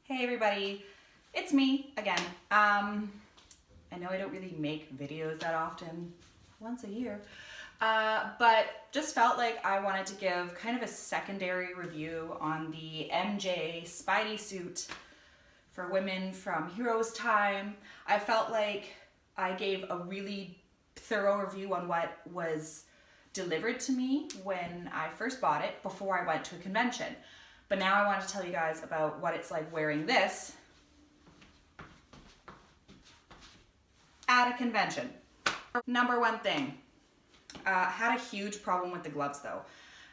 Hey everybody, it's me again. I know I don't really make videos that often, once a year, but just felt like I wanted to give kind of a secondary review on the MJ Spidey suit for women from Heroestime. I felt like I gave a really thorough review on what was delivered to me when I first bought it before I went to a convention. But now I want to tell you guys about what it's like wearing this at a convention. Number one thing, had a huge problem with the gloves though.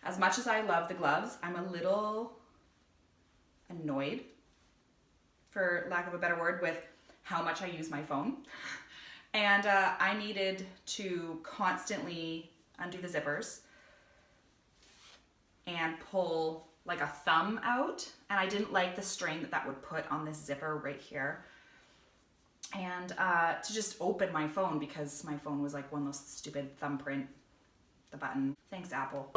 As much as I love the gloves, I'm a little annoyed, for lack of a better word, with how much I use my phone. And I needed to constantly undo the zippers and pull like a thumb out, and I didn't like the strain that would put on this zipper right here. And to just open my phone, because my phone was like one of those stupid thumbprint, the button. Thanks, Apple.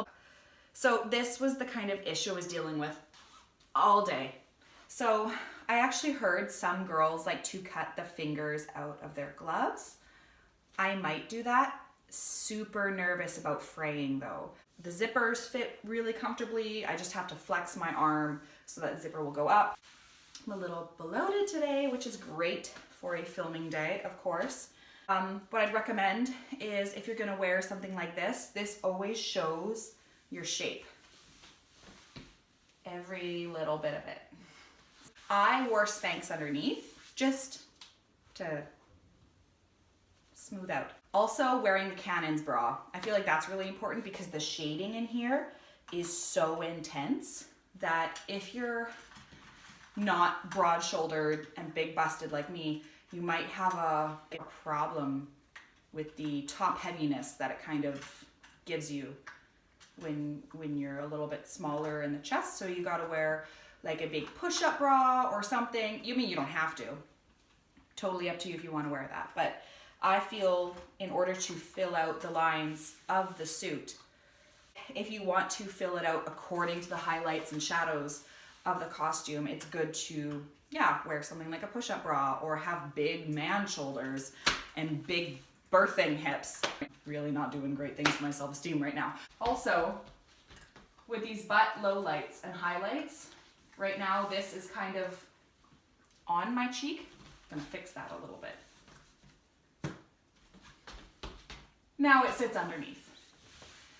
So this was the kind of issue I was dealing with all day. So I actually heard some girls like to cut the fingers out of their gloves. I might do that. Super nervous about fraying though. The zippers fit really comfortably. I just have to flex my arm so that zipper will go up. I'm a little bloated today, which is great for a filming day, of course. What I'd recommend is if you're gonna wear something like this always shows your shape. Every little bit of it. I wore Spanx underneath just to smooth out. Also wearing the Cannon's bra. I feel like that's really important because the shading in here is so intense that if you're not broad-shouldered and big-busted like me, you might have a problem with the top heaviness that it kind of gives you when you're a little bit smaller in the chest. So you gotta wear like a big push-up bra or something. You don't have to. Totally up to you if you wanna wear that. But I feel in order to fill out the lines of the suit, if you want to fill it out according to the highlights and shadows of the costume, it's good to, wear something like a push-up bra or have big man shoulders and big birthing hips. Really not doing great things for my self-esteem right now. Also, with these butt lowlights and highlights, right now this is kind of on my cheek. I'm gonna fix that a little bit. Now it sits underneath.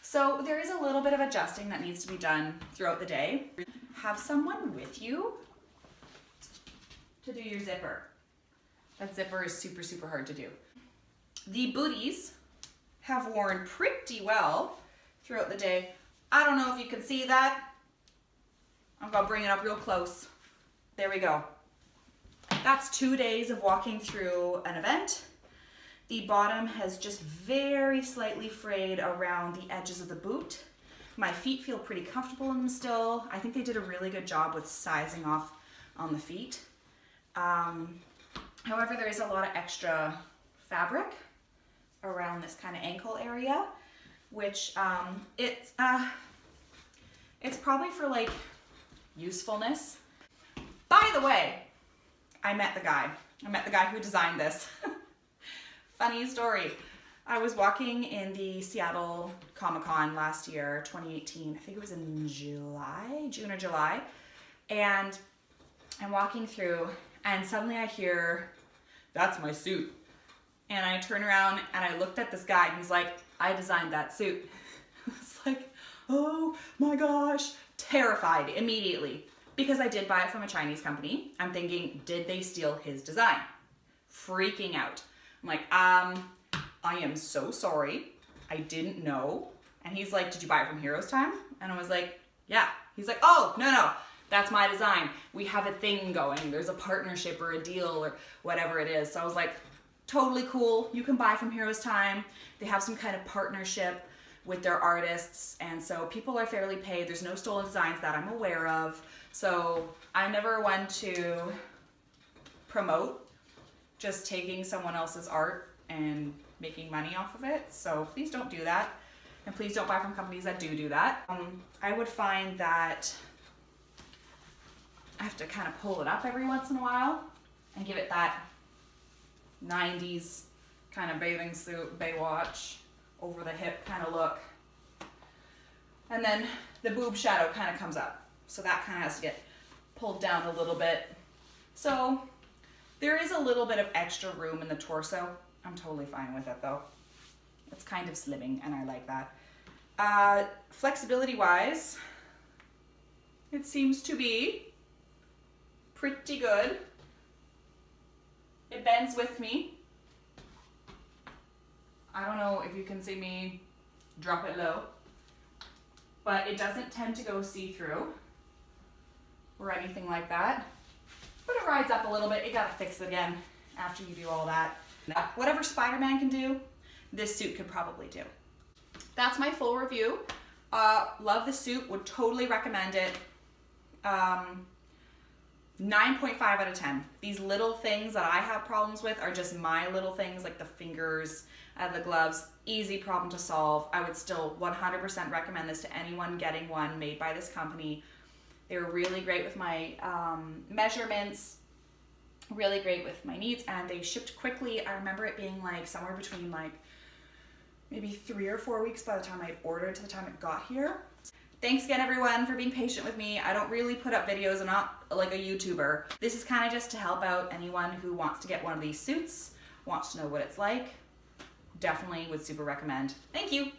So there is a little bit of adjusting that needs to be done throughout the day. Have someone with you to do your zipper. That zipper is super, super hard to do. The booties have worn pretty well throughout the day. I don't know if you can see that. I'm gonna bring it up real close. There we go. That's 2 days of walking through an event. The bottom has just very slightly frayed around the edges of the boot. My feet feel pretty comfortable in them still. I think they did a really good job with sizing off on the feet. However, there is a lot of extra fabric around this kind of ankle area, which it's probably for like usefulness. By the way, I met the guy who designed this. Funny story. I was walking in the Seattle Comic-Con last year, 2018. I think it was in June or July. And I'm walking through and suddenly I hear, "That's my suit." And I turn around and I looked at this guy and he's like, "I designed that suit." It's like, oh my gosh, terrified immediately. Because I did buy it from a Chinese company. I'm thinking, did they steal his design? Freaking out. I'm like, I am so sorry. I didn't know. And he's like, "Did you buy it from Heroestime?" And I was like, "Yeah." He's like, "Oh, no, that's my design. We have a thing going. There's a partnership or a deal or whatever it is." So I was like, totally cool. You can buy from Heroestime. They have some kind of partnership with their artists. And so people are fairly paid. There's no stolen designs that I'm aware of. So I'm never one to promote just taking someone else's art and making money off of it. So please don't do that. And please don't buy from companies that do that. I would find that have to kind of pull it up every once in a while and give it that 90s kind of bathing suit, Baywatch, over the hip kind of look. And then the boob shadow kind of comes up. So that kind of has to get pulled down a little bit. So there is a little bit of extra room in the torso. I'm totally fine with it though. It's kind of slimming and I like that. Flexibility wise, it seems to be pretty good. It bends with me. I don't know if you can see me drop it low, but it doesn't tend to go see-through or anything like that. But it rides up a little bit. You gotta fix it again after you do all that. Whatever Spider-Man can do, this suit could probably do. That's my full review. Love the suit, would totally recommend it. 9.5 out of 10. These little things that I have problems with are just my little things, like the fingers, the gloves. Easy problem to solve. I would still 100% recommend this to anyone getting one made by this company. They were really great with my measurements, really great with my needs, and they shipped quickly. I remember it being like somewhere between like maybe 3 or 4 weeks by the time I ordered to the time it got here. Thanks again everyone for being patient with me. I don't really put up videos, I'm not like a YouTuber. This is kind of just to help out anyone who wants to get one of these suits, wants to know what it's like. Definitely would super recommend. Thank you.